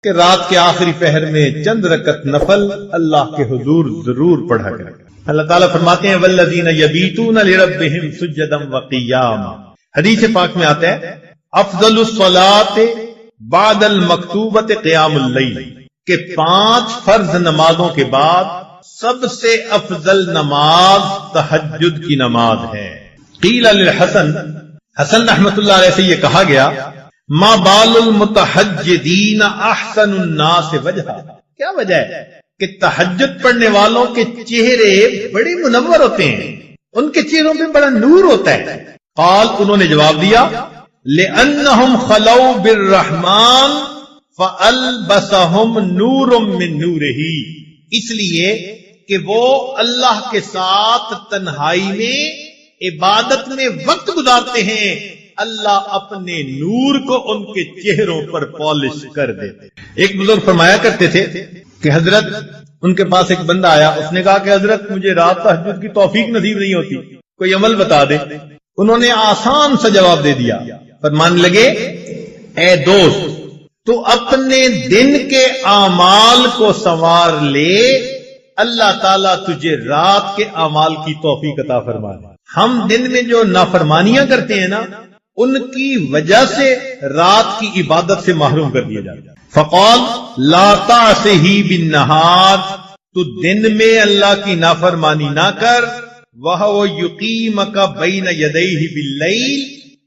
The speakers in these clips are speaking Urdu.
کہ رات کے آخری پہر میں چند رکعت نفل اللہ کے حضور ضرور پڑھا کریں۔ اللہ تعالیٰ فرماتے ہیں والذین یبیتون لربہم سجدا وقیاما، حدیث پاک میں آتا ہے افضل الصلاۃ بعد المکتوبۃ قیام اللیل، کہ 5 فرض نمازوں کے بعد سب سے افضل نماز تہجد کی نماز ہے۔ قیل للحسن، حسن رحمت اللہ علیہ سے یہ کہا گیا ما بال المتہجدین احسن الناس وجہا، کیا وجہ ہے کہ تہجد پڑھنے والوں کے چہرے بڑے منور ہوتے ہیں، ان کے چہروں پہ بڑا نور ہوتا ہے۔ قال، انہوں نے جواب دیا لأنہم خلو بالرحمن فألبسہم نور من نورہ، اس لیے کہ وہ اللہ کے ساتھ تنہائی میں عبادت میں وقت گزارتے ہیں، اللہ اپنے نور کو ان کے چہروں پر پالش کر دیتے۔ ایک بزرگ فرمایا کرتے تھے کہ حضرت، ان کے پاس ایک بندہ آیا، اس نے کہا کہ حضرت مجھے رات تہجد کی توفیق نصیب نہیں ہوتی، کوئی عمل بتا دے۔ انہوں نے آسان سا جواب دے دیا، فرمانے لگے اے دوست تو اپنے دن کے اعمال کو سنوار لے، اللہ تعالیٰ تجھے رات کے اعمال کی توفیق عطا فرما دے۔ ہم دن میں جو نافرمانیاں کرتے ہیں نا، ان کی وجہ سے رات کی عبادت سے محروم کر دیا جاتا ہے۔ فقال لا تعصہ بالنہار، تو دن میں اللہ کی نافرمانی نہ کر، وَهُوَ يُقِيمَكَ بَيْنَ يَدَيْهِ بِاللَّيْلِ،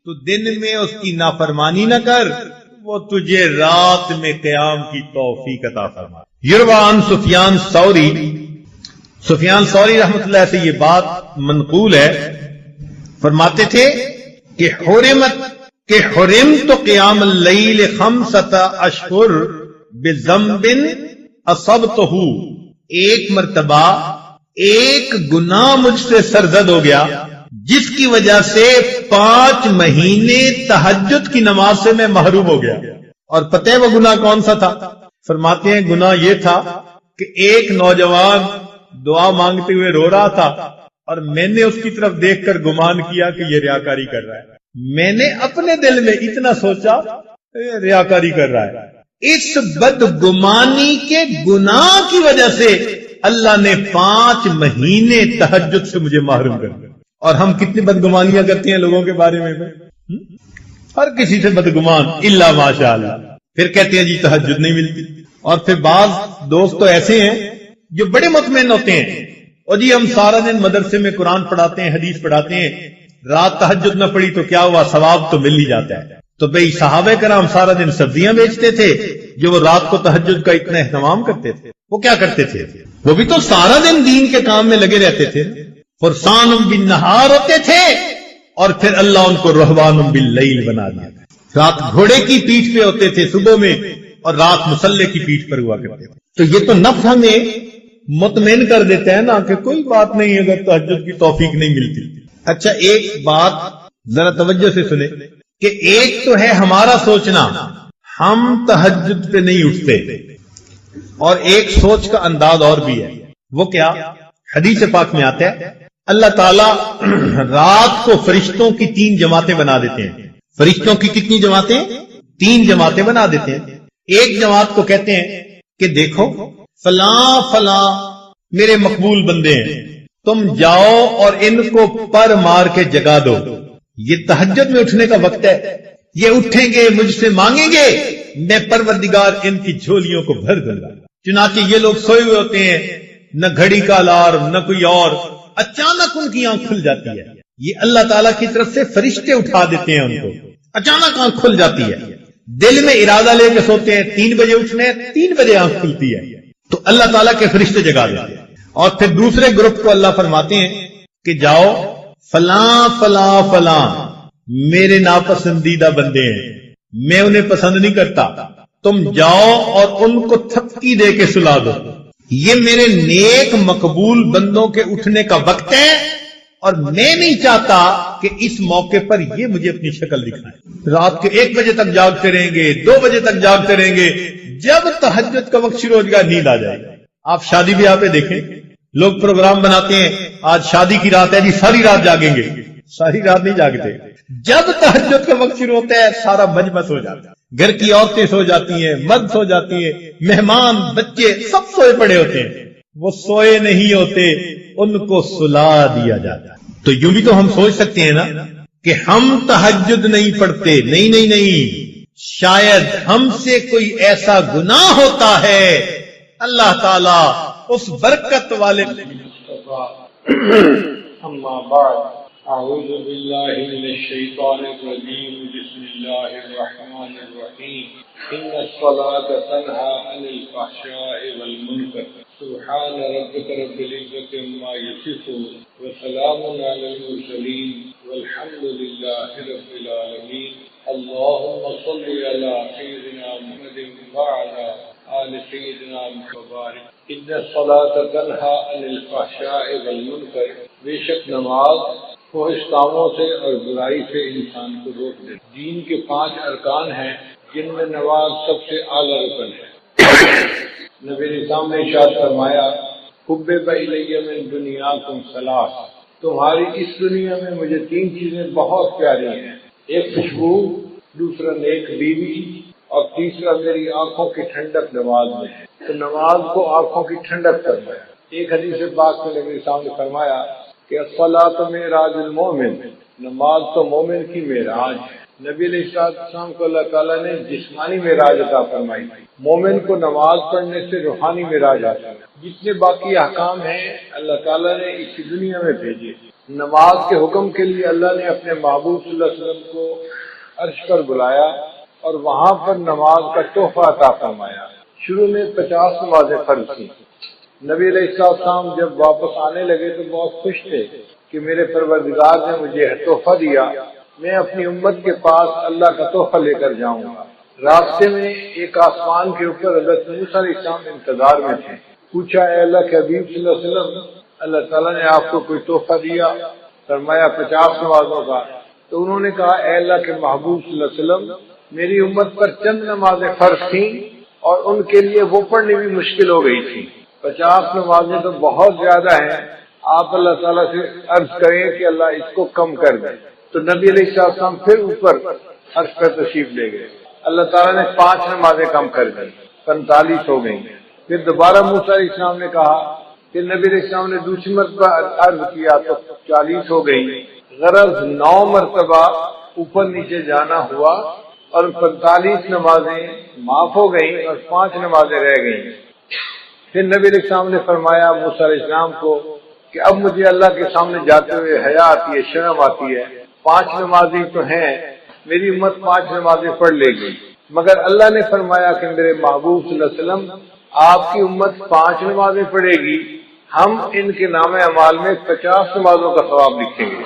تو دن میں اس کی نافرمانی نہ کر، وہ تجھے رات میں قیام کی توفیق عطا فرما۔ یروی عن سفیان ثوری، سفیان ثوری رحمۃ اللہ سے یہ بات منقول ہے، فرماتے تھے کہ حرمت قیام اللیل 5 اشہر بذنب اصبتہ، ایک مرتبہ ایک گناہ مجھ سے سرزد ہو گیا جس کی وجہ سے 5 مہینے تہجد کی نماز سے میں محروم ہو گیا۔ اور پتہ ہے وہ گناہ کون سا تھا؟ فرماتے ہیں گناہ یہ تھا کہ ایک نوجوان دعا مانگتے ہوئے رو رہا تھا، اور میں نے اس کی طرف دیکھ کر گمان کیا کہ یہ ریاکاری کر رہا ہے۔ میں نے اپنے دل میں اتنا سوچا ریاکاری کر رہا ہے۔ اس بدگمانی کے گناہ کی وجہ سے اللہ نے 5 مہینے تہجد سے مجھے محروم کر دیا۔ اور ہم کتنی بدگمانیاں کرتے ہیں لوگوں کے بارے میں، ہر کسی سے بدگمان الا ماشاء اللہ، پھر کہتے ہیں جی تہجد نہیں ملتی۔ اور پھر بعض دوست تو ایسے ہیں جو بڑے مطمئن ہوتے ہیں، اور جی ہم سارا دن مدرسے میں قرآن پڑھاتے ہیں، حدیث پڑھاتے ہیں، رات تہجد نہ پڑھی تو کیا ہوا، ثواب تو مل ہی جاتا ہے۔ تو بھئی صحابہ کرام سارا دن سبزیاں بیچتے تھے، جو وہ رات کو تہجد کا اتنا اہتمام کرتے تھے، وہ کیا کرتے تھے؟ وہ بھی تو سارا دن دین کے کام میں لگے رہتے تھے، فرسان بالنہار ہوتے تھے، اور پھر اللہ ان کو رہبان باللیل بنا دیا۔ رات گھوڑے کی پیٹھ پہ ہوتے تھے صبح میں، اور رات مسلح کی پیٹھ پر ہوا کرتے تھے۔ تو یہ تو نفس ہمیں مطمئن کر دیتا ہے نا کہ کوئی بات نہیں اگر تہجد کی توفیق نہیں ملتی۔ اچھا ایک بات ذرا توجہ سے سنیں کہ ایک تو ہے ہمارا سوچنا ہم تہجد پہ نہیں اٹھتے، اور ایک سوچ کا انداز اور بھی ہے، وہ کیا؟ حدیث پاک میں آتا ہے اللہ تعالیٰ رات کو فرشتوں کی 3 جماعتیں بنا دیتے ہیں۔ فرشتوں کی کتنی جماعتیں؟ 3 جماعتیں بنا دیتے ہیں۔ ایک جماعت کو کہتے ہیں کہ دیکھو فلاں فلاں میرے مقبول بندے ہیں، تم جاؤ اور ان کو پر مار کے جگا دو، یہ تہجد میں اٹھنے کا وقت ہے، یہ اٹھیں گے مجھ سے مانگیں گے، میں پروردگار ان کی جھولیوں کو بھر دوں گا۔ چنانچہ یہ لوگ سوئے ہوئے ہوتے ہیں، نہ گھڑی کا الارم نہ کوئی اور، اچانک ان کی آنکھ کھل جاتی ہے، یہ اللہ تعالیٰ کی طرف سے فرشتے اٹھا دیتے ہیں، ان کو اچانک آنکھ کھل جاتی ہے، دل میں ارادہ لے کے سوتے ہیں 3 بجے اٹھنے، 3 بجے آنکھ کھلتی ہے، تو اللہ تعالیٰ کے فرشتے جگا دیتے ہیں۔ اور پھر دوسرے گروپ کو اللہ فرماتے ہیں کہ جاؤ فلاں فلاں فلاں میرے ناپسندیدہ بندے ہیں، میں انہیں پسند نہیں کرتا، تم جاؤ اور ان کو تھپکی دے کے سلا دو، یہ میرے نیک مقبول بندوں کے اٹھنے کا وقت ہے، اور میں نہیں چاہتا کہ اس موقع پر یہ مجھے اپنی شکل دکھائیں۔ رات کے 1 بجے تک جاگتے رہیں گے، 2 بجے تک جاگتے رہیں گے، جب تہجد کا وقت شروع ہو جائے گا نیند آ جائے گا۔ آپ شادی بیاہ پہ دیکھیں، لوگ پروگرام بناتے ہیں، آج شادی کی رات ہے جی ساری رات جاگیں گے، ساری رات نہیں جاگتے، جب تہجد کا وقت شروع ہوتا ہے سارا مجمع سو جاتا ہے، گھر کی عورتیں سو جاتی ہیں، مرد سو جاتی ہیں، مہمان بچے سب سوئے پڑے ہوتے ہیں، وہ سوئے نہیں ہوتے، ان کو سلا دیا جاتا ہے۔ تو یوں بھی تو ہم سوچ سکتے ہیں نا کہ ہم تہجد نہیں پڑھتے، نہیں، شاید ہم سے کوئی ایسا گناہ ہوتا ہے، اللہ تعالی اس برکت والے اما بعد اعوذ باللہ من الشیطان الرجیم بسم اللہ الرحمن الرحیم ان الصلاة تنہی عن الفحشاء والمنکر سبحان ربک رب العزة عما یصفون وسلام علی المرسلین والحمد للہ رب العالمین اللهم صل علی سیدنا محمد وعلی آل سیدنا محمد ان الصلاة تنہی عن الفحشاء والمنکر، بے شک نماز فحش کاموں سے اور برائی سے انسان کو روک دے۔ دین کے 5 ارکان ہیں جن میں نماز سب سے اعلیٰ رکن ہے۔ نبی اسلام نے ارشاد فرمایا حبب الی من دنیاکم ثلاث، تمہاری اس دنیا میں مجھے 3 چیزیں بہت پیاری ہیں، ایک خوشبو، دوسرا نیک بیوی اور تیسرا میری آنکھوں کی ٹھنڈک نماز میں ہے۔ تو نماز کو آنکھوں کی ٹھنڈک فرمایا۔ ایک حدیث پاک میں نبی صاحب نے فرمایا کہ الصلاۃ معراج المومن، نماز تو مومن کی معراج ہے۔ نبی علیہ السلام کو اللہ تعالیٰ نے جسمانی معراج عطا فرمائی، مومن کو نماز پڑھنے سے روحانی معراج حاصل ہے۔ جتنے باقی احکام ہیں اللہ تعالیٰ نے اسی دنیا میں بھیجے۔ نماز کے حکم کے لیے اللہ نے اپنے محبوب صلی اللہ علیہ وسلم کو عرش پر بلایا اور وہاں پر نماز کا تحفہ عطا فرمایا۔ شروع میں 50 نمازیں فرض تھیں۔ نبی علیہ السلام جب واپس آنے لگے تو بہت خوش تھے کہ میرے پروردگار نے مجھے تحفہ دیا، میں اپنی امت کے پاس اللہ کا تحفہ لے کر جاؤں گا۔ راستے میں ایک آسمان کے اوپر حضرت موسیٰ علیہ السلام انتظار میں تھے۔ پوچھا اے اللہ کے حبیب صلی اللہ علیہ وسلم، اللہ تعالیٰ نے آپ کو کوئی تحفہ دیا؟ فرمایا 50 نمازوں کا۔ تو انہوں نے کہا اے اللہ کے محبوب صلی اللہ علیہ وسلم، میری امت پر چند نمازیں فرض تھیں اور ان کے لیے وہ پڑھنی بھی مشکل ہو گئی تھی۔ 50 نمازیں تو بہت زیادہ ہیں، آپ اللہ تعالیٰ سے عرض کریں کہ اللہ اس کو کم کر دیں۔ تو نبی علیہ السلام پھر اوپر عرش پر تشریف لے گئے، اللہ تعالیٰ نے 5 نمازیں کم کر دی، 45 ہو گئیں۔ پھر دوبارہ موسیٰ علیہ السلام نے کہا کہ نبی علیہ السلام نے دوسری مرتبہ عرض کیا تو 40 ہو گئی۔ غرض 9 مرتبہ اوپر نیچے جانا ہوا اور 45 نمازیں معاف ہو گئیں اور 5 نمازیں رہ گئیں۔ پھر نبی علیہ السلام نے فرمایا موسیٰ علیہ السلام کو کہ اب مجھے اللہ کے سامنے جاتے ہوئے حیا آتی ہے، شرم آتی ہے، 5 نمازیں تو ہیں، میری امت 5 نمازیں پڑھ لے گی، مگر اللہ نے فرمایا کہ میرے محبوب صلی اللہ علیہ وسلم آپ کی امت 5 نمازیں پڑھے گی، ہم ان کے نام اعمال میں 50 نمازوں کا ثواب لکھیں گے۔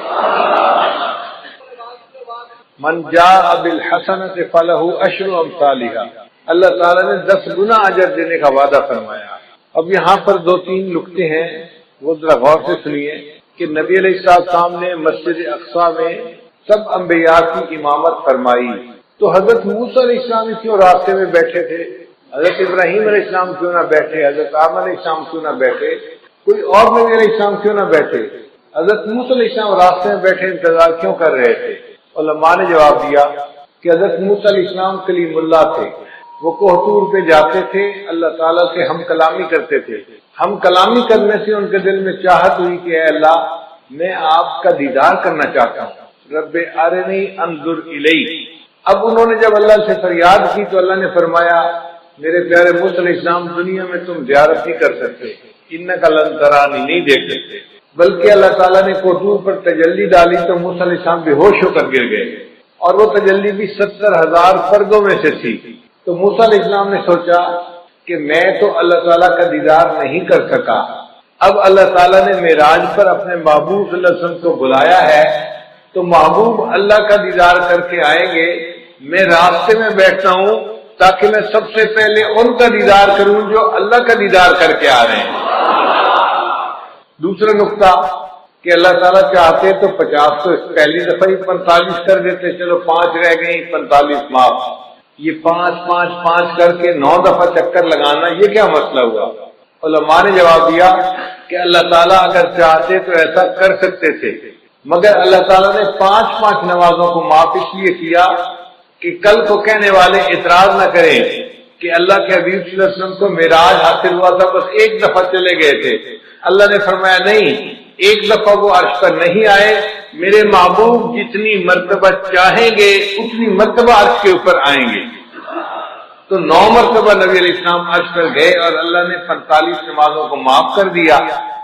من جاء بالحسنۃ فلہ عشر امثالھا، اللہ تعالیٰ نے 10 گنا اجر دینے کا وعدہ فرمایا۔ اب یہاں پر 2-3 نکتے ہیں، وہ ذرا غور سے سنیے کہ نبی علیہ السلام نے مسجد اقصیٰ میں سب انبیاء کی امامت فرمائی، تو حضرت موسیٰ علیہ السلام کیوں راستے میں بیٹھے تھے؟ حضرت ابراہیم علیہ السلام کیوں نہ بیٹھے؟ حضرت آدم علیہ السلام کیوں نہ بیٹھے؟ کوئی اور نبی علیہ السلام کیوں نہ بیٹھے؟ حضرت موسیٰ علیہ السلام راستے میں بیٹھے انتظار کیوں کر رہے تھے؟ علماء نے جواب دیا کہ حضرت موسیٰ علیہ السلام کلیم اللہ تھے، وہ کوہ طور پہ جاتے تھے، اللہ تعالیٰ سے ہم کلامی کرتے تھے، ہم کلامی کرنے سے ان کے دل میں چاہت ہوئی کہ اے اللہ میں آپ کا دیدار کرنا چاہتا ہوں، رب ارنی انظر الیک۔ اب انہوں نے جب اللہ سے فریاد کی تو اللہ نے فرمایا میرے پیارے موسیٰ علیہ السلام دنیا میں تم زیارت نہیں کر سکتے، انک لن ترانی نہیں دیکھ سکتے، بلکہ اللہ تعالیٰ نے کوہ طور پر تجلی ڈالی تو موسیٰ علیہ السلام بے ہوش ہو کر گر گئے، اور وہ تجلی بھی 70,000 پردوں میں سے تھی۔ تو موسیٰ علیہ السلام نے سوچا کہ میں تو اللہ تعالیٰ کا دیدار نہیں کر سکا، اب اللہ تعالیٰ نے معراج پر اپنے محبوب صلی اللہ علیہ وسلم کو بلایا ہے تو محبوب اللہ کا دیدار کر کے آئیں گے، میں راستے میں بیٹھتا ہوں تاکہ میں سب سے پہلے ان کا دیدار کروں جو اللہ کا دیدار کر کے آ رہے ہیں۔ دوسرا نقطہ کہ اللہ تعالیٰ چاہتے تو 50 تو پہلی دفعہ ہی 45 کر دیتے، چلو 5 رہ گئی، 45 معاف۔ یہ 5 کر کے 9 دفعہ چکر لگانا یہ کیا مسئلہ ہوا؟ علماء نے جواب دیا کہ اللہ تعالیٰ اگر چاہتے تو ایسا کر سکتے تھے، مگر اللہ تعالیٰ نے 5 نمازوں کو معاف اس لیے کیا کہ کل کو کہنے والے اعتراض نہ کریں کہ اللہ کے حبیب صلی اللہ علیہ وسلم کو معراج حاصل ہوا تھا، بس ایک دفعہ چلے گئے تھے۔ اللہ نے فرمایا نہیں، ایک دفعہ وہ عرش پر نہیں آئے، میرے محبوب جتنی مرتبہ چاہیں گے اتنی مرتبہ عرش کے اوپر آئیں گے۔ تو 9 مرتبہ نبی علیہ السلام عرش پر گئے اور اللہ نے 45 نمازوں کو معاف کر دیا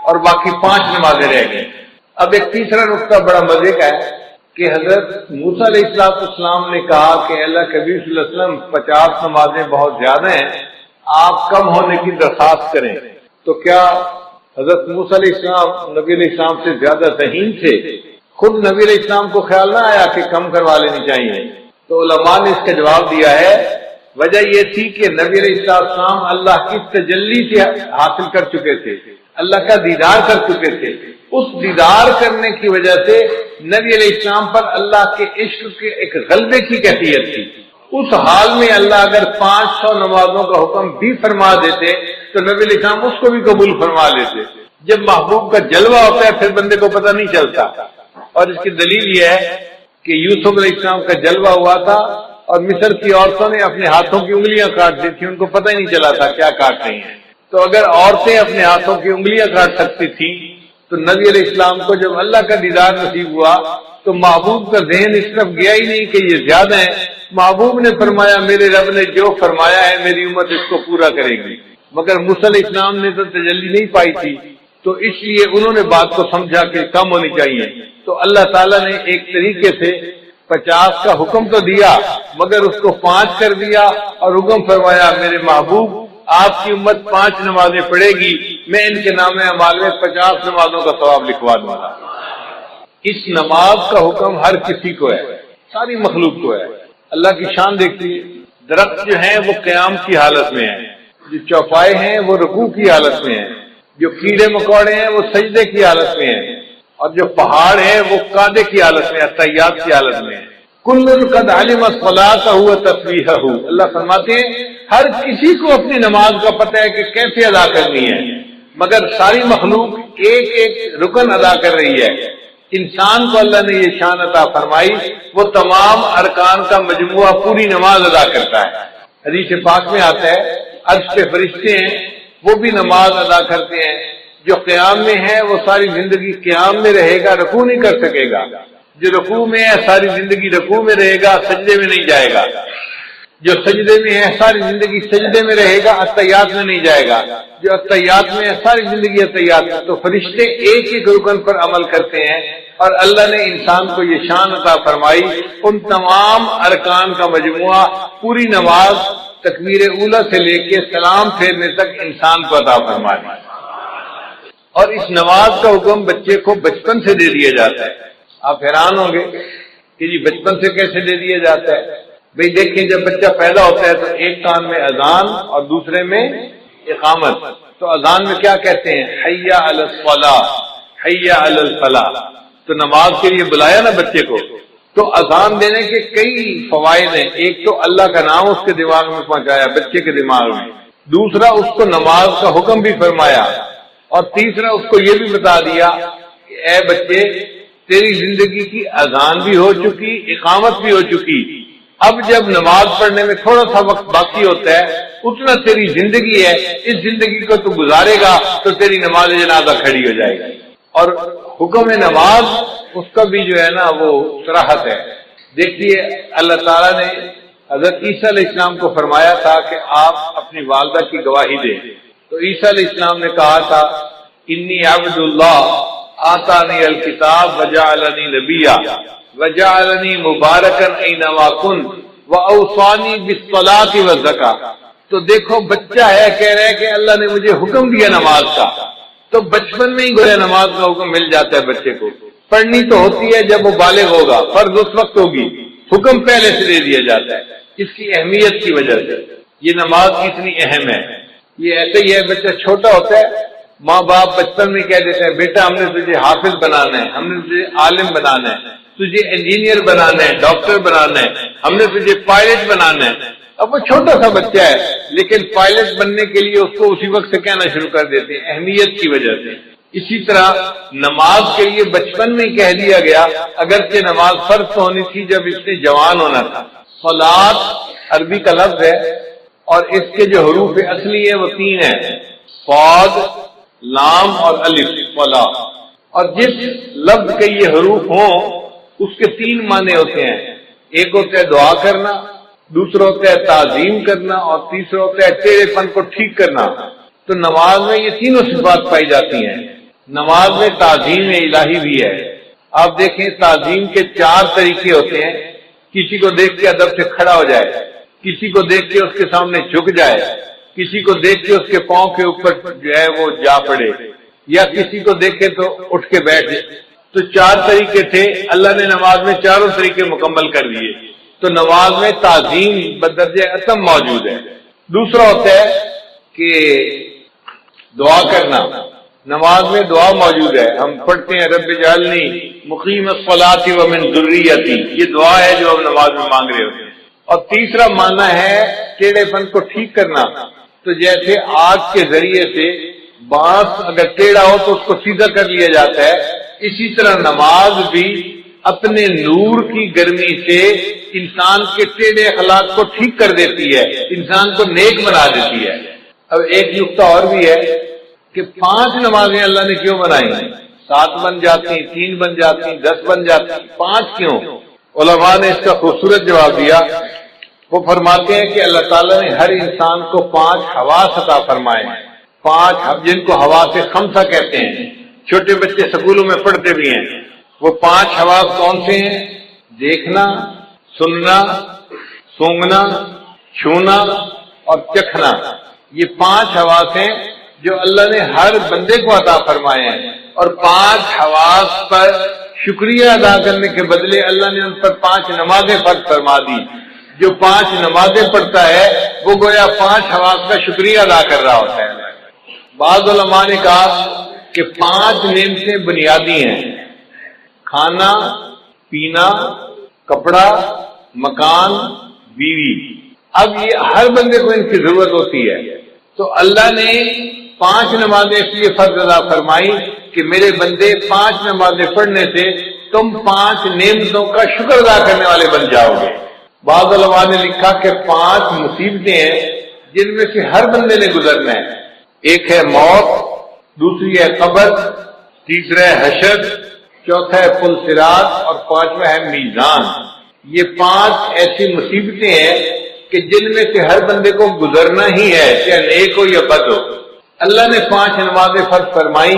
اور باقی 5 نمازیں رہ گئیں۔ اب ایک تیسرا نقطہ بڑا مزے کا ہے کہ حضرت موسیٰ علیہ السلام نے کہا کہ اللہ کے حبیب صلی اللہ علیہ وسلم 50 نمازیں بہت زیادہ ہیں، آپ کم ہونے کی درخواست کریں۔ تو کیا حضرت موسیٰ علیہ السلام نبی علیہ السلام سے زیادہ ذہین تھے؟ خود نبی علیہ السلام کو خیال نہ آیا کہ کم کروا لینی چاہیے؟ تو علماء نے اس کا جواب دیا ہے، وجہ یہ تھی کہ نبی علیہ السلام اللہ کی تجلی سے حاصل کر چکے تھے، اللہ کا دیدار کر چکے تھے۔ اس دیدار کرنے کی وجہ سے نبی علیہ السلام پر اللہ کے عشق کے ایک غلبے کی کیفیت تھی۔ اس حال میں اللہ اگر 500 نمازوں کا حکم بھی فرما دیتے تو نبی علیہ السلام اس کو بھی قبول فرما لیتے۔ جب محبوب کا جلوہ ہوتا ہے پھر بندے کو پتہ نہیں چلتا، اور اس کی دلیل یہ ہے کہ یوسف علیہ السلام کا جلوہ ہوا تھا اور مصر کی عورتوں نے اپنے ہاتھوں کی انگلیاں کاٹ دی تھی، ان کو پتہ ہی نہیں چلا تھا کیا کاٹ رہی ہیں۔ تو اگر عورتیں اپنے ہاتھوں کی انگلیاں کاٹ سکتی تھیں تو نبی علیہ السلام کو جب اللہ کا دیدار نصیب ہوا تو محبوب کا ذہن اس طرف گیا ہی نہیں کہ یہ زیادہ ہے۔ محبوب نے فرمایا میرے رب نے جو فرمایا ہے میری امت اس کو پورا کرے گی، مگر موسیٰ علیہ السلام نے تو تجلی نہیں پائی تھی، تو اس لیے انہوں نے بات کو سمجھا کہ کم ہونی چاہیے۔ تو اللہ تعالیٰ نے ایک طریقے سے 50 کا حکم تو دیا مگر اس کو 5 کر دیا اور حکم فرمایا میرے محبوب آپ کی امت 5 نمازیں پڑھے گی، میں ان کے نام اعمال میں 50 نمازوں کا ثواب لکھوا دوں گا۔ اس نماز کا حکم ہر کسی کو ہے، ساری مخلوق کو ہے۔ اللہ کی شان دیکھتی ہے، درخت جو ہیں وہ قیام کی حالت میں ہیں، جو چوپائے ہیں وہ رکوع کی حالت میں ہیں، جو کیڑے مکوڑے ہیں وہ سجدے کی حالت میں ہیں، اور جو پہاڑ ہیں وہ قعدے کی حالت میں، تحیات کی حالت میں ہیں۔ کل قد علم الصلاۃ وتسبیحہ، اللہ فرماتے ہیں ہر کسی کو اپنی نماز کا پتہ ہے کہ کیسے ادا کرنی ہے، مگر ساری مخلوق ایک ایک رکن ادا کر رہی ہے۔ انسان کو اللہ نے یہ شان عطا فرمائی، وہ تمام ارکان کا مجموعہ پوری نماز ادا کرتا ہے۔ حدیث پاک میں آتا ہے عرش پہ فرشتے ہیں وہ بھی نماز ادا کرتے ہیں، جو قیام میں ہے وہ ساری زندگی قیام میں رہے گا، رکوع نہیں کر سکے گا، جو رکوع میں ہے ساری زندگی رکوع میں رہے گا، سجدے میں نہیں جائے گا، جو سجدے میں ہے ساری زندگی سجدے میں رہے گا، اتحیات میں نہیں جائے گا، جو اتحیات میں ہے ساری زندگی اتحیات میں۔ تو فرشتے ایک ایک رکن پر عمل کرتے ہیں، اور اللہ نے انسان کو یہ شان عطا فرمائی، ان تمام ارکان کا مجموعہ پوری نماز تکبیر اولیٰ سے لے کے سلام پھیرنے تک انسان کو عطا فرمائی۔ اور اس نماز کا حکم بچے کو بچپن سے دے دیا جاتا ہے۔ آپ حیران ہوں گے کہ جی بچپن سے کیسے دے دیا جاتا ہے؟ بھئی دیکھیں جب بچہ پیدا ہوتا ہے تو ایک کان میں اذان اور دوسرے میں اقامت۔ تو اذان میں کیا کہتے ہیں؟ حی علی الصلاۃ، حی علی الفلاح۔ تو نماز کے لیے بلایا نا بچے کو، تو اذان دینے کے کئی فوائد ہیں۔ ایک تو اللہ کا نام اس کے دماغ میں پہنچایا، بچے کے دماغ میں، دوسرا اس کو نماز کا حکم بھی فرمایا، اور تیسرا اس کو یہ بھی بتا دیا کہ اے بچے تیری زندگی کی اذان بھی ہو چکی، اقامت بھی ہو چکی، اب جب نماز پڑھنے میں تھوڑا سا وقت باقی ہوتا ہے اتنا تیری زندگی ہے، اس زندگی کو تو گزارے گا تو تیری نماز جنازہ کھڑی ہو جائے گی۔ اور حکم نماز اس کا بھی جو ہے نا وہ صراحت ہے۔ دیکھیے اللہ تعالیٰ نے حضرت عیسیٰ علیہ السلام کو فرمایا تھا کہ آپ اپنی والدہ کی گواہی دیں، تو عیسیٰ علیہ السلام نے کہا تھا انی عبد اللہ آتانی الکتاب وجعلنی نبیا وجعلنی مبارکا اینما کنت واوصانی بالصلاۃ والزکاۃ۔ تو دیکھو بچہ ہے کہہ رہا ہے کہ اللہ نے مجھے حکم دیا نماز کا، تو بچپن میں ہی گویا نماز کا حکم مل جاتا ہے بچے کو۔ پڑھنی تو ہوتی ہے جب وہ بالغ ہوگا، فرض اس وقت ہوگی، حکم پہلے سے دے دیا جاتا ہے اس کی اہمیت کی وجہ سے۔ یہ نماز کتنی اہم ہے، یہ ایسے ہی ہے بچہ چھوٹا ہوتا ہے، ماں باپ بچپن میں کہہ دیتے ہیں بیٹا ہم نے تجھے حافظ بنانا ہے، ہم نے تجھے عالم بنانا ہے، تجھے انجینئر بنانا ہے، ڈاکٹر بنانا ہے، ہم نے تجھے پائلٹ بنانا ہے۔ اب وہ چھوٹا سا بچہ ہے لیکن پائلٹ بننے کے لیے اس کو اسی وقت سے کہنا شروع کر دیتے ہیں، اہمیت کی وجہ سے۔ اسی طرح نماز کے لیے بچپن میں کہہ دیا گیا، اگرچہ نماز فرض تو ہونی تھی جب اس نے جوان ہونا تھا، صلاۃ عربی کا لفظ ہے اور اس کے جو حروف اصلی ہیں وہ 3 ہیں، صاد، لام اور الف، صلاۃ۔ اور جس لفظ کے یہ حروف ہوں اس کے 3 معنی ہوتے ہیں، ایک ہوتا ہے دعا کرنا، دوسرا ہوتا ہے تعظیم کرنا اور تیسرا ہوتا ہے ٹیڑھے پن کو ٹھیک کرنا۔ تو نماز میں یہ تینوں صفات پائی جاتی ہیں۔ نماز میں تعظیم الہی بھی ہے۔ آپ دیکھیں تعظیم کے 4 طریقے ہوتے ہیں، کسی کو دیکھ کے ادب سے کھڑا ہو جائے، کسی کو دیکھ کے اس کے سامنے جھک جائے، کسی کو دیکھ کے اس کے پاؤں کے اوپر جو ہے وہ جا پڑے، یا کسی کو دیکھے تو اٹھ کے بیٹھ جائے۔ تو 4 طریقے تھے، اللہ نے نماز میں چاروں طریقے مکمل کر دیے۔ تو نماز میں تعظیم بدرجہ اتم موجود ہے۔ دوسرا ہوتا ہے کہ دعا کرنا، نماز میں دعا موجود ہے، ہم پڑھتے ہیں رب اجعلنی مقیم الصلاۃ ومن ذریتی، یہ دعا ہے جو ہم نماز میں مانگ رہے ہوتے ہیں۔ اور تیسرا معنی ہے ٹیڑھے پن کو ٹھیک کرنا، تو جیسے آگ کے ذریعے سے بانس اگر ٹیڑھا ہو تو اس کو سیدھا کر لیا جاتا ہے، اسی طرح نماز بھی اپنے نور کی گرمی سے انسان کے ٹیڑھے اخلاق کو ٹھیک کر دیتی ہے، انسان کو نیک بنا دیتی ہے۔ اب ایک نقطہ اور بھی ہے کہ 5 نمازیں اللہ نے کیوں بنائی؟ 7 بن جاتی، 3 بن جاتی، 10 بن جاتی، 5 کیوں؟ علماء نے اس کا خوبصورت جواب دیا۔ وہ فرماتے ہیں کہ اللہ تعالیٰ نے ہر انسان کو 5 حواس عطا فرمائے ہیں، 5 جن کو حواس خمسہ کہتے ہیں، چھوٹے بچے سکولوں میں پڑھتے بھی ہیں۔ وہ 5 حواس کون سے ہیں؟ دیکھنا، سننا، سونگھنا، چھونا اور چکھنا۔ یہ 5 حواس ہیں جو اللہ نے ہر بندے کو عطا فرمائے ہیں، اور 5 حواس پر شکریہ ادا کرنے کے بدلے اللہ نے ان پر 5 نمازیں فرض فرما دی۔ جو 5 نمازیں پڑھتا ہے وہ گویا 5 حواس کا شکریہ ادا کر رہا ہوتا ہے۔ بعض علماء نے کہا کہ 5 نعمتیں بنیادی ہیں، کھانا، پینا، کپڑا، مکان، بیوی۔ اب یہ ہر بندے کو ان کی ضرورت ہوتی ہے، تو اللہ نے 5 نمازیں اس لیے فرض ادا فرمائی کہ میرے بندے 5 نمازیں پڑھنے سے تم 5 نعمتوں کا شکر ادا کرنے والے بن جاؤ گے۔ بعض علماء نے لکھا کہ 5 مصیبتیں ہیں جن میں سے ہر بندے نے گزرنا ہے۔ ایک ہے موت، دوسری ہے قبر، تیسرا ہے حشر، چوتھا ہے پل صراط اور 5واں ہے میزان۔ یہ 5 ایسی مصیبتیں ہیں کہ جن میں سے ہر بندے کو گزرنا ہی ہے، چاہے نیک ہو یا بد ہو۔ اللہ نے 5 نمازیں فرض فرمائی،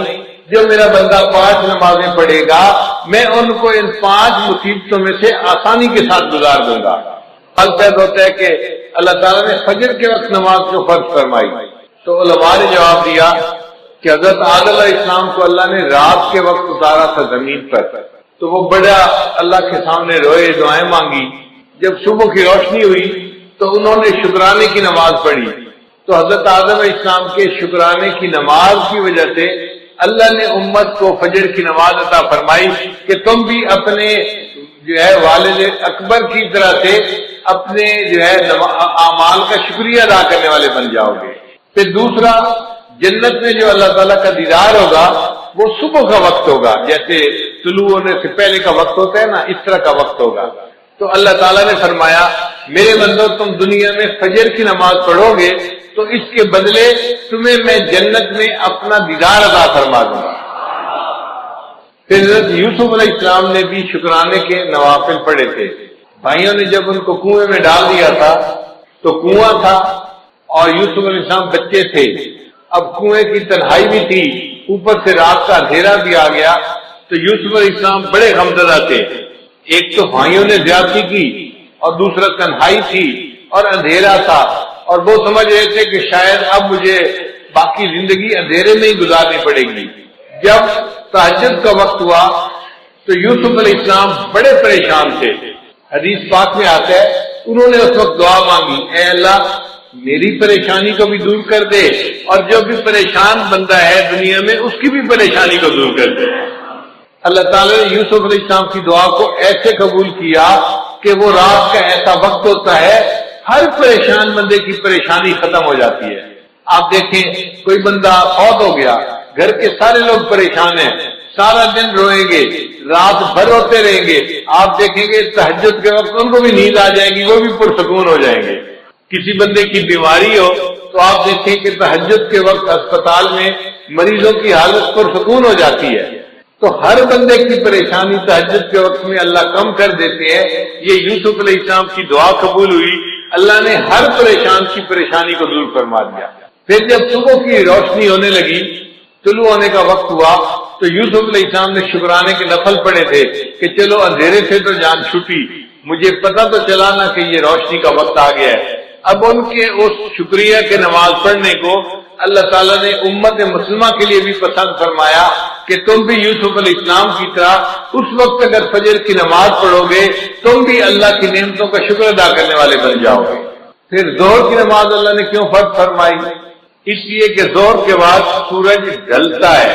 جو میرا بندہ 5 نمازیں پڑھے گا میں ان کو ان 5 مصیبتوں میں سے آسانی کے ساتھ گزار دوں گا۔ حل پیدا ہوتا ہے کہ اللہ تعالیٰ نے فجر کے وقت نماز کو فرض فرمائی، تو علماء نے جواب دیا کہ حضرت آدم علیہ السلام کو اللہ نے رات کے وقت اتارا تھا زمین پر، تو وہ بڑا اللہ کے سامنے روئے، دعائیں مانگی۔ جب صبح کی روشنی ہوئی تو انہوں نے شکرانے کی نماز پڑھی، تو حضرت آدم علیہ السلام کے شکرانے کی نماز کی وجہ سے اللہ نے امت کو فجر کی نماز عطا فرمائی کہ تم بھی اپنے جو ہے والد اکبر کی طرح سے اپنے جو ہے اعمال کا شکریہ ادا کرنے والے بن جاؤ گے۔ پھر دوسرا، جنت میں جو اللہ تعالیٰ کا دیدار ہوگا وہ صبح کا وقت ہوگا، جیسے طلوع ہونے سے پہلے کا وقت ہوتا ہے نا، اس طرح کا وقت ہوگا۔ تو اللہ تعالیٰ نے فرمایا میرے بندو تم دنیا میں فجر کی نماز پڑھو گے تو اس کے بدلے تمہیں میں جنت میں اپنا دیدار عطا فرما دوں گا۔ پھر حضرت یوسف علیہ السلام نے بھی شکرانے کے نوافل پڑھے تھے۔ بھائیوں نے جب ان کو کنویں میں ڈال دیا تھا تو کنواں تھا اور یوسف علیہ السلام بچے تھے، اب کنویں کی تنہائی بھی تھی، اوپر سے رات کا اندھیرا بھی آ گیا، تو یوسف علیہ السلام بڑے غمزدہ تھے۔ ایک تو بھائیوں نے زیادتی کی اور دوسرا تنہائی تھی اور اندھیرا تھا، اور وہ سمجھ رہے تھے کہ شاید اب مجھے باقی زندگی اندھیرے میں ہی گزارنی پڑے گی۔ جب تہجد کا وقت ہوا تو یوسف علیہ السلام بڑے پریشان تھے۔ حدیث پاک میں آتا ہے انہوں نے اس وقت دعا مانگی، اے اللہ میری پریشانی کو بھی دور کر دے اور جو بھی پریشان بندہ ہے دنیا میں اس کی بھی پریشانی کو دور کر دے۔ اللہ تعالیٰ نے یوسف علیہ السلام کی دعا کو ایسے قبول کیا کہ وہ رات کا ایسا وقت ہوتا ہے ہر پریشان بندے کی پریشانی ختم ہو جاتی ہے۔ آپ دیکھیں کوئی بندہ فوت ہو گیا، گھر کے سارے لوگ پریشان ہیں، سارا دن روئیں گے، رات بھر ہوتے رہیں گے، آپ دیکھیں گے تہجد کے وقت ان کو بھی نیند آ جائے گی، وہ بھی پرسکون ہو جائیں گے۔ کسی بندے کی بیماری ہو تو آپ دیکھیں کہ تہجد کے وقت اسپتال میں مریضوں کی حالت پرسکون ہو جاتی ہے۔ تو ہر بندے کی پریشانی تہجد کے وقت میں اللہ کم کر دیتے ہیں۔ یہ یوسف علیہ السلام کی دعا قبول ہوئی، اللہ نے ہر پریشان کی پریشانی کو دور فرما دیا۔ پھر جب صبح کی روشنی ہونے لگی، طلوع ہونے کا وقت ہوا، تو یوسف علیہ السلام نے شکرانے کے نفل پڑے تھے کہ چلو اندھیرے سے تو جان چھٹی، مجھے پتہ تو چلا نا کہ یہ روشنی کا وقت آ گیا ہے۔ اب ان کے اس شکریہ کے نماز پڑھنے کو اللہ تعالیٰ نے امت مسلمہ کے لیے بھی پسند فرمایا کہ تم بھی یوسف علیہ السلام کی طرح اس وقت اگر فجر کی نماز پڑھو گے تم بھی اللہ کی نعمتوں کا شکر ادا کرنے والے بن جاؤ گے۔ پھر ظہر کی نماز اللہ نے کیوں فرض فرمائی؟ اس لیے کہ ظہر کے بعد سورج ڈھلتا ہے،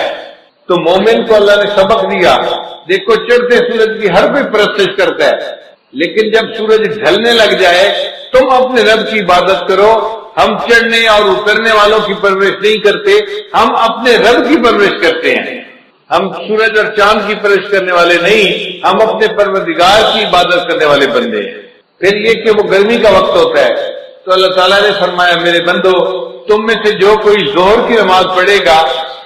تو مومن کو اللہ نے سبق دیا، دیکھو چڑھتے سورج کی ہر کوئی پرستش کرتا ہے، لیکن جب سورج ڈھلنے لگ جائے تم اپنے رب کی عبادت کرو۔ ہم چڑھنے اور اترنے والوں کی پرورش نہیں کرتے، ہم اپنے رب کی پرورش کرتے ہیں۔ ہم سورج اور چاند کی پرورش کرنے والے نہیں، ہم اپنے پروردگار کی عبادت کرنے والے بندے ہیں۔ پھر یہ کہ وہ گرمی کا وقت ہوتا ہے تو اللہ تعالیٰ نے فرمایا میرے بندو تم میں سے جو کوئی ظہر کی نماز پڑھے گا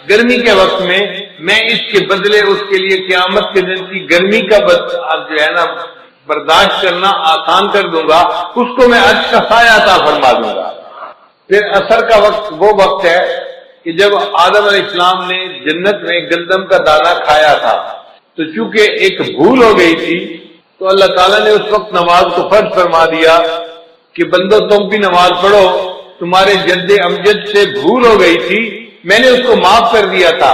گرمی کے وقت میں اس کے بدلے اس کے لیے قیامت کے دن کی گرمی کا جو ہے نا برداشت کرنا آسان کر دوں گا، اس کو میں عرش کا سایہ عطا فرما دوں گا۔ پھر عصر کا وقت وہ وقت ہے کہ جب آدم علیہ السلام نے جنت میں گندم کا دانہ کھایا تھا، تو چونکہ ایک بھول ہو گئی تھی تو اللہ تعالیٰ نے اس وقت نماز کو فرض فرما دیا کہ بندو تم بھی نماز پڑھو، تمہارے جد امجد سے بھول ہو گئی تھی، میں نے اس کو معاف کر دیا تھا،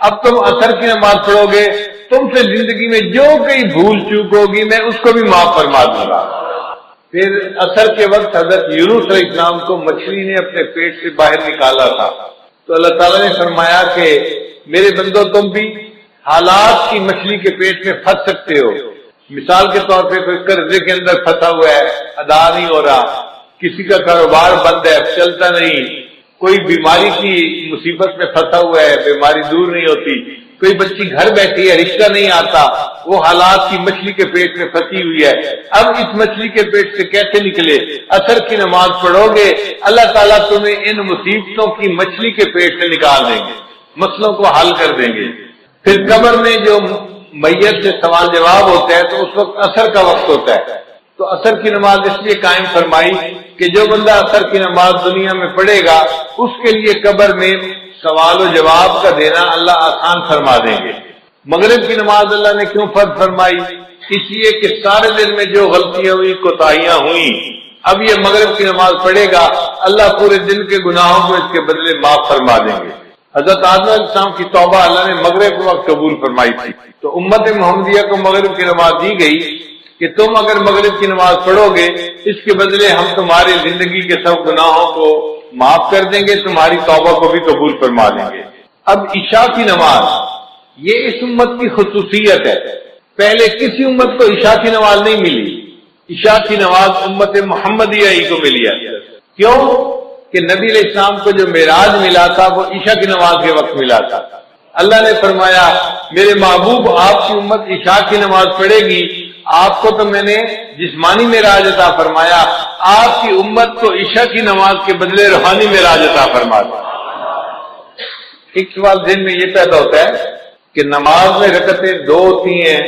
اب تم عصر کی نماز پڑھو گے، تم سے زندگی میں جو کئی بھول چوک ہوگی میں اس کو بھی معاف فرما دوں گا۔ پھر عصر کے وقت حضرت یونس علیہ السلام کو مچھلی نے اپنے پیٹ سے باہر نکالا تھا، تو اللہ تعالیٰ نے فرمایا کہ میرے بندو تم بھی حالات کی مچھلی کے پیٹ میں پھنس سکتے ہو۔ مثال کے طور پہ کوئی قرضے کے اندر پھنسا ہوا ہے، ادا نہیں ہو رہا، کسی کا کاروبار بند ہے، چلتا نہیں، کوئی بیماری کی مصیبت میں پھنسا ہوا ہے، بیماری دور نہیں ہوتی، کوئی بچی گھر بیٹھی ہے، رشتہ نہیں آتا، وہ حالات کی مچھلی کے پیٹ میں پھنسی ہوئی ہے۔ اب اس مچھلی کے پیٹ سے کیسے نکلے؟ عصر کی نماز پڑھو گے، اللہ تعالیٰ تمہیں ان مصیبتوں کی مچھلی کے پیٹ سے نکال دیں گے، مسئلوں کو حل کر دیں گے۔ پھر قبر میں جو میت سے سوال جواب ہوتا ہے تو اس وقت عصر کا وقت ہوتا ہے، تو عصر کی نماز اس لیے قائم فرمائی کہ جو بندہ عصر کی نماز دنیا میں پڑھے گا اس کے لیے قبر میں سوال و جواب کا دینا اللہ آسان فرما دیں گے۔ مغرب کی نماز اللہ نے کیوں فرض فرمائی؟ اس لیے کہ سارے دن میں جو غلطیاں ہوئی، کوتاہیاں ہوئیں، اب یہ مغرب کی نماز پڑھے گا اللہ پورے دن کے گناہوں کو اس کے بدلے معاف فرما دیں گے۔ حضرت آدم علیہ السلام کی توبہ اللہ نے مغرب کے وقت قبول فرمائی تھی، تو امت محمدیہ کو مغرب کی نماز دی گئی کہ تم اگر مغرب کی نماز پڑھو گے اس کے بدلے ہم تمہاری زندگی کے سب گناہوں کو معاف کر دیں گے، تمہاری توبہ کو بھی قبول فرما دیں گے۔ اب عشاء کی نماز یہ اس امت کی خصوصیت ہے، پہلے کسی امت کو عشاء کی نماز نہیں ملی، عشاء کی نماز امت محمدیہ ہی کو ملی ہے۔ کیوں کہ نبی علیہ السلام کو جو معراج ملا تھا وہ عشاء کی نماز کے وقت ملا تھا۔ اللہ نے فرمایا میرے محبوب آپ کی امت عشاء کی نماز پڑھے گی، آپ کو تو میں نے جسمانی معراج عطا فرمایا، آپ کی امت کو عشاء کی نماز کے بدلے روحانی معراج عطا فرما دیا۔ ایک سوال ذہن میں یہ پیدا ہوتا ہے کہ نماز میں رکعتیں 2 ہوتی ہیں،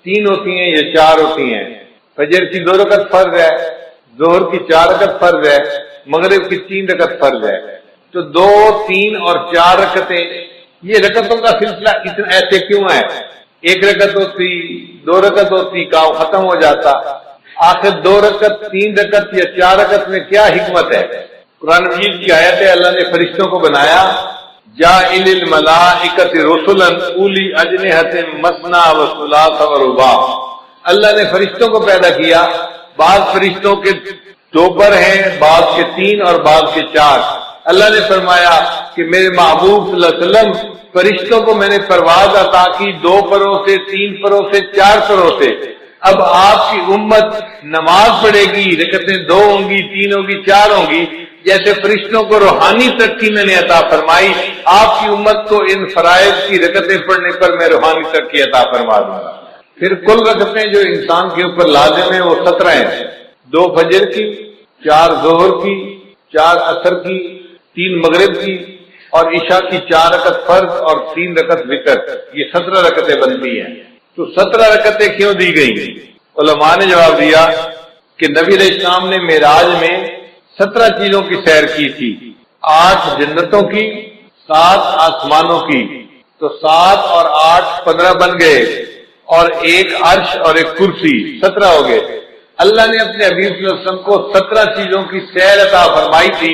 3 ہوتی ہیں یا 4 ہوتی ہیں؟ فجر کی 2 رکعت فرض ہے، ظہر کی 4 رکعت فرض ہے، مغرب کی 3 رکعت فرض ہے، تو 2، 3 اور 4 رکعتیں، یہ رکعتوں کا سلسلہ اتنا ایسے کیوں ہے؟ 1 رکعت ہوتی، 2 رکعت ہوتی، کام ختم ہو جاتا، آخر 2 رکعت، 3 رکعت یا 4 رکعت میں کیا حکمت ہے؟ قرآن مجید کی آیت ہے، اللہ نے فرشتوں کو بنایا جاعل الملائکۃ رسلا اولی اجنحۃ مثنی و ثلاث و رباع، اللہ نے فرشتوں کو پیدا کیا، بعض فرشتوں کے 2 پر ہیں، بعض کے 3 اور بعض کے 4۔ اللہ نے فرمایا کہ میرے محبوب صلی اللہ علیہ وسلم فرشتوں کو میں نے پرواز عطا کی 2 پروں سے، 3 پروں سے، 4 پروں سے۔ اب آپ کی امت نماز پڑھے گی، رکعتیں 2 ہوں گی، 3 ہوگی، 4 ہوں گی، جیسے فرشتوں کو روحانی ترقی میں نے عطا فرمائی، آپ کی امت کو ان فرائض کی رکعتیں پڑھنے پر میں روحانی ترقی عطا فرما دوں گا۔ پھر کل رکعتیں جو انسان کے اوپر لازم ہیں وہ 17 ہیں، 2 فجر کی، 4 ظہر کی، 4 عصر کی، 3 مغرب کی، اور عشاء کی 4 رکعت فرض اور 3 رکعت وتر، یہ 17 رکعتیں بنتی ہیں۔ تو 17 رکعتیں کیوں دی گئی؟ علماء نے جواب دیا کہ نبی علیہ السلام نے معراج میں 17 چیزوں کی سیر کی تھی، 8 جنتوں کی، 7 آسمانوں کی، تو 7 اور 8 15 بن گئے، اور 1 عرش اور 1 کرسی، 17 ہو گئے۔ اللہ نے اپنے حبیب صلی اللہ علیہ وسلم کو 17 چیزوں کی سیر عطا فرمائی تھی،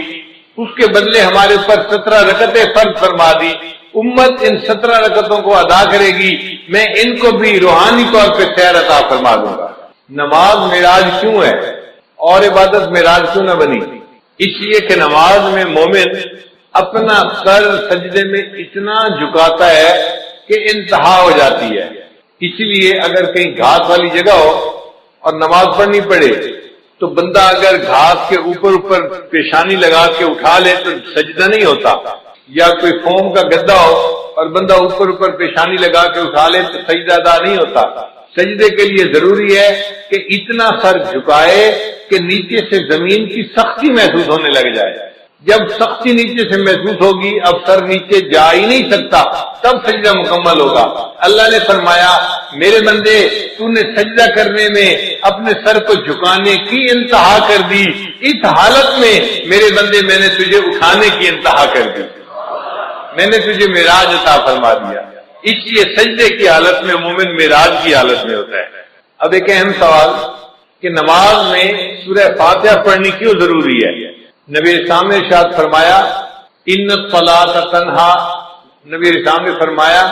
اس کے بدلے ہمارے اوپر 17 رکعتیں فرض فرما دی۔ امت ان 17 رکعتوں کو ادا کرے گی، میں ان کو بھی روحانی طور پہ سیر عطا فرما دوں گا۔ نماز معراج کیوں ہے اور عبادت معراج کیوں نہ بنی؟ اس لیے کہ نماز میں مومن اپنا سر سجدے میں اتنا جھکاتا ہے کہ انتہا ہو جاتی ہے۔ اسی لیے اگر کہیں گھاس والی جگہ ہو اور نماز پڑھنی پڑے تو بندہ اگر گھاس کے اوپر پیشانی لگا کے اٹھا لے تو سجدہ نہیں ہوتا، یا کوئی فوم کا گدا ہو اور بندہ اوپر پیشانی لگا کے اٹھا لے تو سجدہ ادا نہیں ہوتا۔ سجدے کے لیے ضروری ہے کہ اتنا سر جھکائے کہ نیچے سے زمین کی سختی محسوس ہونے لگ جائے۔ جب سختی نیچے سے محسوس ہوگی، اب سر نیچے جا ہی نہیں سکتا، تب سجدہ مکمل ہوگا۔ اللہ نے فرمایا میرے بندے تو نے سجدہ کرنے میں اپنے سر کو جھکانے کی انتہا کر دی، اس حالت میں میرے بندے میں نے تجھے اٹھانے کی انتہا کر دی، میں نے تجھے معراج عطا فرما دیا۔ اس لیے سجدے کی حالت میں مومن معراج کی حالت میں ہوتا ہے۔ اب ایک اہم سوال کہ نماز میں سورہ فاتحہ پڑھنی کیوں ضروری ہے؟ نبی اسلام نے ارشاد فرمایا ان الصلاۃ تنہا، نبی اسلام نے فرمایا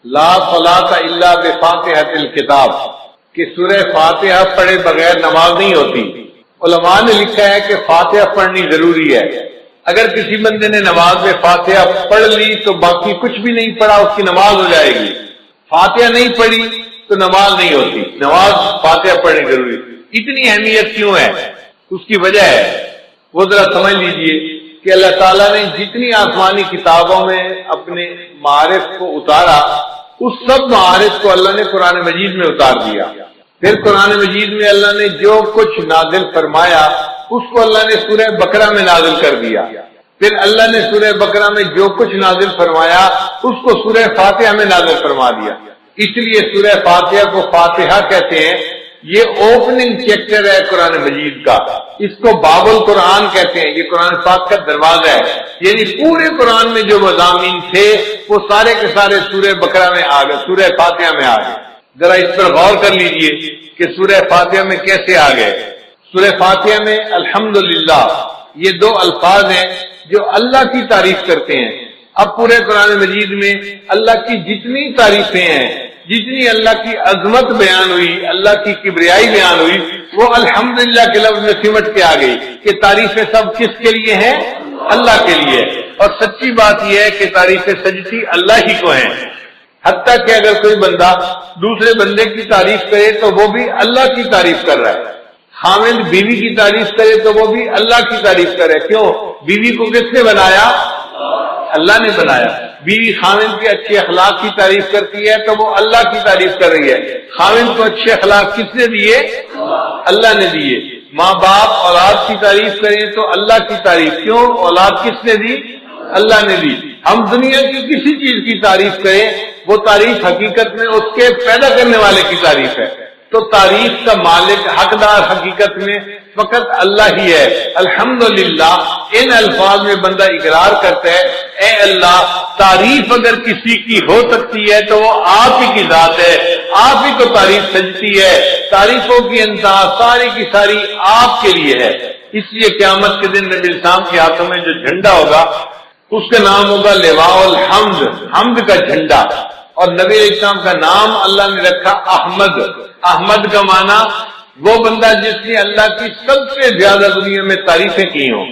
لا صلاۃ الا بفاتحۃ الکتاب، کہ سورہ فاتحہ پڑھے بغیر نماز نہیں ہوتی۔ علماء نے لکھا ہے کہ فاتحہ پڑھنی ضروری ہے۔ اگر کسی بندے نے نماز میں فاتحہ پڑھ لی تو باقی کچھ بھی نہیں پڑھا، اس کی نماز ہو جائے گی۔ فاتحہ نہیں پڑھی تو نماز نہیں ہوتی، نماز فاتحہ پڑھنی ضروری۔ اتنی اہمیت کیوں ہے؟ اس کی وجہ ہے وہ ذرا سمجھ لیجئے کہ اللہ تعالیٰ نے جتنی آسمانی کتابوں میں اپنے معارف کو اتارا، اس سب معارف کو اللہ نے قرآن مجید میں اتار دیا۔ پھر قرآن مجید میں اللہ نے جو کچھ نازل فرمایا اس کو اللہ نے سورہ بقرہ میں نازل کر دیا۔ پھر اللہ نے سورہ بقرہ میں جو کچھ نازل فرمایا اس کو سورہ فاتحہ میں نازل فرما دیا۔ اس لیے سورہ فاتحہ کو فاتحہ کہتے ہیں، یہ اوپننگ چیپٹر ہے قرآن مجید کا، اس کو باب القرآن کہتے ہیں، یہ قرآن پاک کا دروازہ ہے۔ یعنی پورے قرآن میں جو مضامین تھے وہ سارے کے سارے سورہ بقرہ میں آ گئے، سورہ فاتحہ میں آ گئے۔ ذرا اس پر غور کر لیجئے کہ سورہ فاتحہ میں کیسے آ گئے۔ سورہ فاتحہ میں الحمدللہ یہ 2 الفاظ ہیں جو اللہ کی تعریف کرتے ہیں۔ اب پورے قرآن مجید میں اللہ کی جتنی تعریفیں ہیں، جتنی اللہ کی عظمت بیان ہوئی، اللہ کی کبریائی بیان ہوئی، وہ الحمدللہ کے لفظ میں سمٹ کے آ گئی کہ تعریفیں سب کس کے لیے ہیں؟ اللہ کے لیے۔ اور سچی بات یہ ہے کہ تعریفیں سجتی اللہ ہی کو ہیں۔ حتیٰ کہ اگر کوئی بندہ دوسرے بندے کی تعریف کرے تو وہ بھی اللہ کی تعریف کر رہا ہے۔ خاوند بیوی کی تعریف کرے تو وہ بھی اللہ کی تعریف کرے۔ کیوں؟ بیوی کو کس نے بنایا؟ اللہ نے بنایا۔ بیوی خاوند کے اچھے اخلاق کی تعریف کرتی ہے تو وہ اللہ کی تعریف کر رہی ہے۔ خاوند کو اچھے اخلاق کس نے دیے؟ اللہ نے دیے۔ ماں باپ اولاد کی تعریف کریں تو اللہ کی تعریف، کیوں؟ اولاد کس نے دی؟ اللہ نے دی۔ ہم دنیا کی کسی چیز کی تعریف کریں وہ تعریف حقیقت میں اس کے پیدا کرنے والے کی تعریف ہے۔ تو تعریف کا مالک حقدار حقیقت میں فقط اللہ ہی ہے۔ الحمدللہ ان الفاظ میں بندہ اقرار کرتا ہے اے اللہ تعریف اگر کسی کی ہو سکتی ہے تو وہ آپ ہی کی ذات ہے، آپ ہی کو تعریف سجتی ہے، تعریفوں کی انتہا ساری کی ساری آپ کے لیے ہے۔ اس لیے قیامت کے دن نبی اسلام کے ہاتھوں میں جو جھنڈا ہوگا اس کا نام ہوگا لواء الحمد، حمد کا جھنڈا۔ اور نبی اسلام کا نام اللہ نے رکھا احمد۔ احمد کا معنی وہ بندہ جس نے اللہ کی سب سے زیادہ دنیا میں تعریفیں کی ہوں،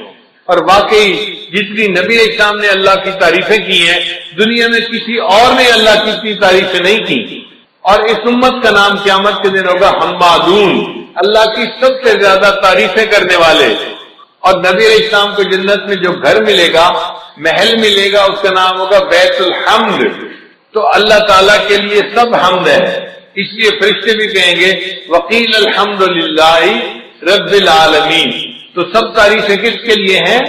اور واقعی جتنی نبی اسلام نے اللہ کی تعریفیں کی ہیں دنیا میں کسی اور نے اللہ کی اتنی تعریفیں نہیں کی۔ اور اس امت کا نام قیامت کے دن ہوگا حمادون، اللہ کی سب سے زیادہ تعریفیں کرنے والے۔ اور نبی علیہ السلام کو جنت میں جو گھر ملے گا، محل ملے گا، اس کا نام ہوگا بیت الحمد۔ تو اللہ تعالیٰ کے لیے سب حمد ہے، اس لیے فرشتے بھی کہیں گے وقیل الحمد للہ رب العالمین۔ تو سب تعریفیں کس کے لیے ہیں؟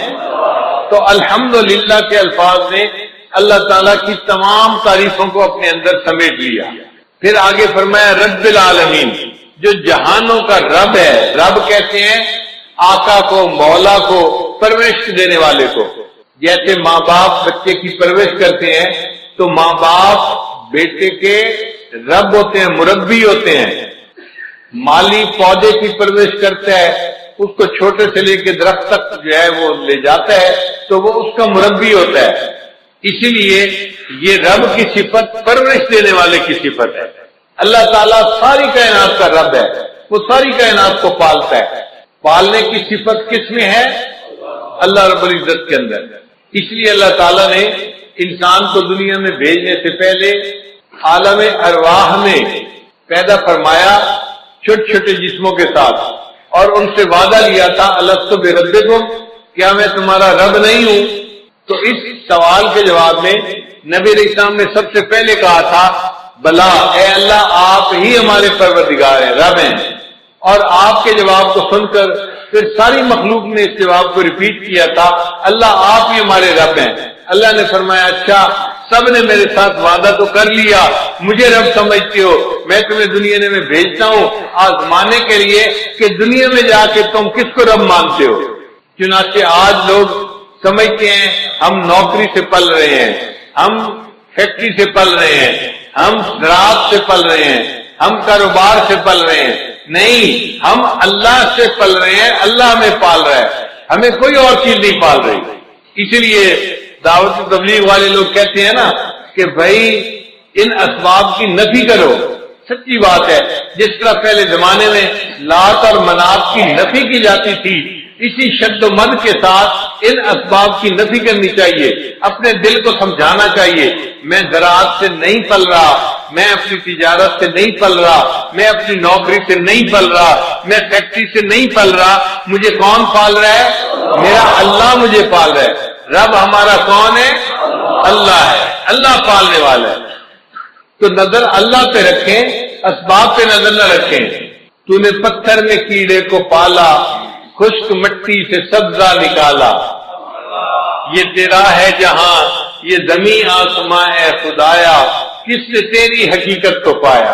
تو الحمدللہ کے الفاظ نے اللہ تعالیٰ کی تمام تعریفوں کو اپنے اندر سمیٹ لیا۔ پھر آگے فرمایا رب العالمین، جو جہانوں کا رب ہے۔ رب کہتے ہیں آقا کو، مولا کو، پرورش دینے والے کو۔ جیسے ماں باپ بچے کی پرورش کرتے ہیں تو ماں باپ بیٹے کے رب ہوتے ہیں، مربی ہوتے ہیں۔ مالی پودے کی پرورش کرتا ہے، اس کو چھوٹے سے لے کے درخت تک جو ہے وہ لے جاتا ہے تو وہ اس کا مربی ہوتا ہے۔ اسی لیے یہ رب کی صفت پرورش دینے والے کی صفت ہے۔ اللہ تعالیٰ ساری کائنات کا رب ہے، وہ ساری کائنات کو پالتا ہے۔ پالنے کی صفت کس میں ہے؟ اللہ رب العزت کے اندر۔ اس لیے اللہ تعالیٰ نے انسان کو دنیا میں بھیجنے سے پہلے عالم ارواح میں پیدا فرمایا چھوٹے چھوٹے جسموں کے ساتھ، اور ان سے وعدہ لیا تھا الست بربکم، کیا میں تمہارا رب نہیں ہوں؟ تو اس سوال کے جواب میں نبی علیہ السلام نے سب سے پہلے کہا تھا بلا، اے اللہ آپ ہی ہمارے پروردگار ہیں، رب ہیں۔ اور آپ کے جواب کو سن کر پھر ساری مخلوق نے اس جواب کو ریپیٹ کیا تھا اللہ آپ ہی ہمارے رب ہیں۔ اللہ نے فرمایا اچھا سب نے میرے ساتھ وعدہ تو کر لیا، مجھے رب سمجھتے ہو، میں تمہیں دنیا میں بھیجتا ہوں آزمانے کے لیے کہ دنیا میں جا کے تم کس کو رب مانتے ہو۔ چنانچہ آج لوگ سمجھتے ہیں ہم نوکری سے پل رہے ہیں، ہم فیکٹری سے پل رہے ہیں، ہم زراعت سے پل رہے ہیں، ہم کاروبار سے پل رہے ہیں۔ نہیں، ہم اللہ سے پل رہے ہیں، اللہ ہمیں پال رہا ہے، ہمیں کوئی اور چیز نہیں پال رہی۔ اسی لیے دعوت تبلیغ والے لوگ کہتے ہیں نا کہ بھائی ان اسباب کی نفی کرو۔ سچی بات ہے، جس طرح پہلے زمانے میں لات اور منات کی نفی کی جاتی تھی، اسی شد و مد کے ساتھ ان اسباب کی نفی کرنی چاہیے، اپنے دل کو سمجھانا چاہیے میں زراعت سے نہیں پل رہا، میں اپنی تجارت سے نہیں پل رہا، میں اپنی نوکری سے نہیں پل رہا، میں فیکٹری سے نہیں پل رہا، مجھے کون پال رہا ہے؟ میرا اللہ مجھے پال رہا ہے۔ رب ہمارا کون ہے؟ اللہ ہے، اللہ پالنے والا ہے۔ تو نظر اللہ پہ رکھیں، اسباب پہ نظر نہ رکھیں۔ تو نے پتھر میں کیڑے کو پالا، خشک مٹی سے سبزہ نکالا، یہ تیرا ہے جہاں، یہ زمین آسماں ہے خدایا، کس نے تیری حقیقت کو پایا۔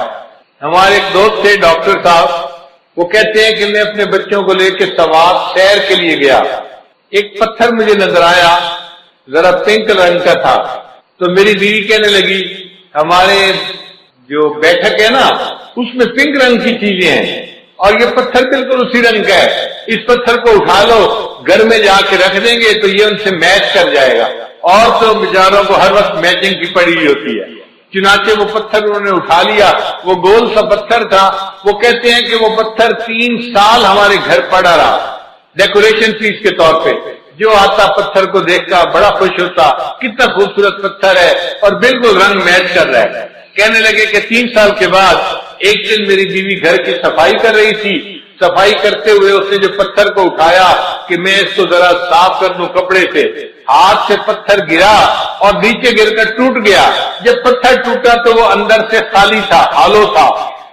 ہمارے ایک دوست تھے ڈاکٹر صاحب، وہ کہتے ہیں کہ میں اپنے بچوں کو لے کے سوات سیر کے لیے گیا، ایک پتھر مجھے نظر آیا ذرا پنک رنگ کا تھا، تو میری بیوی کہنے لگی ہمارے جو بیٹھک ہے نا اس میں پنک رنگ کی چیزیں ہیں اور یہ پتھر بالکل اسی رنگ کا ہے، اس پتھر کو اٹھا لو گھر میں جا کے رکھ دیں گے تو یہ ان سے میچ کر جائے گا، اور تو بیچاروں کو ہر وقت میچنگ کی پڑی ہوئی ہوتی ہے۔ چنانچہ وہ پتھر انہوں نے اٹھا لیا، وہ گول سا پتھر تھا، وہ کہتے ہیں کہ وہ پتھر 3 سال ہمارے گھر پڑا رہا ڈیکوریشن پیس کے طور پہ، جو آتا پتھر کو دیکھ کر بڑا خوش ہوتا، کتنا خوبصورت پتھر ہے اور بالکل رنگ میچ کر رہا ہے۔ کہنے لگے کہ 3 سال کے بعد ایک دن میری بیوی گھر کی صفائی کر رہی تھی، صفائی کرتے ہوئے اس نے جو پتھر کو اٹھایا کہ میں اس کو ذرا صاف کر دوں کپڑے سے، ہاتھ سے پتھر گرا اور نیچے گر کر ٹوٹ گیا۔ جب پتھر ٹوٹا تو وہ اندر سے خالی تھا، ہالو تھا۔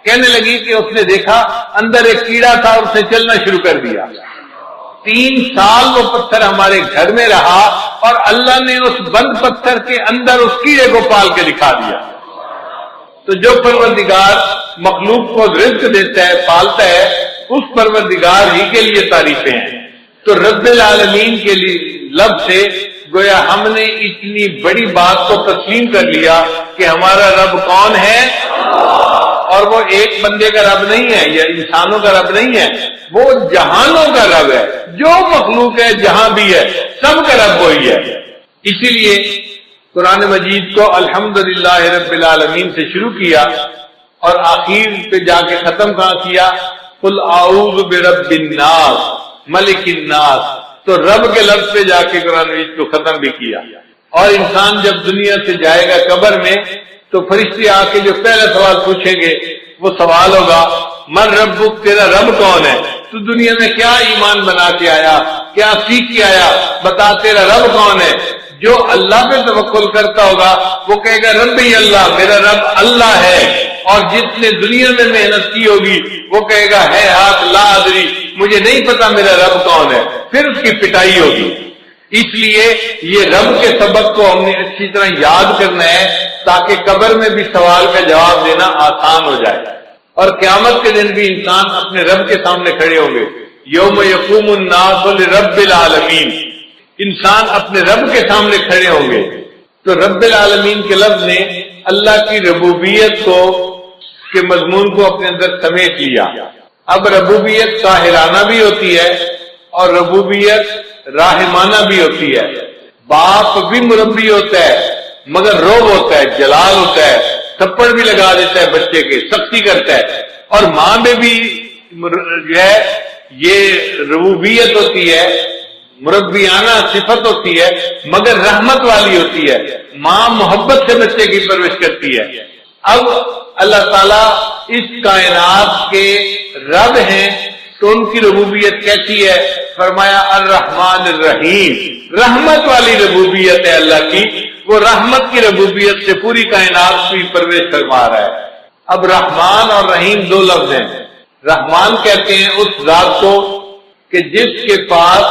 کہنے لگی کہ اس نے دیکھا اندر ایک کیڑا تھا، اس نے چلنا شروع کر دیا۔ 3 سال وہ پتھر ہمارے گھر میں رہا اور اللہ نے اس بند پتھر کے اندر اس کیڑے کو پال کے دکھا دیا۔ تو جو پروردگار مخلوق کو رزق دیتا ہے، پالتا ہے، اس پروردگار ہی کے لیے تعریفیں ہیں۔ تو رب العالمین کے لیے لفظ سے گویا ہم نے اتنی بڑی بات کو تسلیم کر لیا کہ ہمارا رب کون ہے، اور وہ ایک بندے کا رب نہیں ہے یا انسانوں کا رب نہیں ہے، وہ جہانوں کا رب ہے۔ جو مخلوق ہے جہاں بھی ہے سب کا رب وہی ہے۔ اسی لیے قرآن مجید کو الحمدللہ رب العالمین سے شروع کیا اور آخر پہ جا کے ختم کہاں کیا؟ قل اعوذ برب الناس ملک الناس۔ تو رب کے لفظ پہ جا کے قرآن مجید کو ختم بھی کیا۔ اور انسان جب دنیا سے جائے گا قبر میں تو فرشتے آ کے جو پہلا سوال پوچھیں گے وہ سوال ہوگا من ربک، تیرا رب کون ہے؟ تو دنیا میں کیا ایمان بنا کے آیا، کیا سیکھ کے آیا، بتا تیرا رب کون ہے؟ جو اللہ پہ توکل کرتا ہوگا وہ کہے گا ربی اللہ، میرا رب اللہ ہے. اور جس نے دنیا میں محنت کی ہوگی وہ کہے گا ہے ہاتھ لا ادری، مجھے نہیں پتا میرا رب کون ہے، پھر اس کی پٹائی ہوگی. اس لیے یہ رب کے سبق کو ہم نے اچھی طرح یاد کرنا ہے تاکہ قبر میں بھی سوال کا جواب دینا آسان ہو جائے، اور قیامت کے دن بھی انسان اپنے رب کے سامنے کھڑے ہوں گے. یوم یقوم الناس لرب العالمین، انسان اپنے رب کے سامنے کھڑے ہوں گے. تو رب العالمین کے لفظ نے اللہ کی ربوبیت کو کے مضمون کو اپنے اندر سمیٹ لیا. اب ربوبیت قاہرانہ بھی ہوتی ہے اور ربوبیت راحمانہ بھی ہوتی ہے. باپ بھی مربی ہوتا ہے مگر روب ہوتا ہے، جلال ہوتا ہے، تھپڑ بھی لگا دیتا ہے بچے کے، سختی کرتا ہے. اور ماں میں بھی جو ہے یہ ربوبیت ہوتی ہے، مربیانہ صفت ہوتی ہے مگر رحمت والی ہوتی ہے. ماں محبت سے بچے کی پرورش کرتی ہے. اب اللہ تعالیٰ اس کائنات کے رب ہیں تو ان کی ربوبیت کیسی ہے؟ فرمایا الرحمن الرحیم، رحمت والی ربوبیت ہے اللہ کی. وہ رحمت کی ربوبیت سے پوری کائنات کی پرورش فرما رہا ہے. اب رحمان اور رحیم دو لفظ ہیں. رحمان کہتے ہیں اس ذات کو کہ جس کے پاس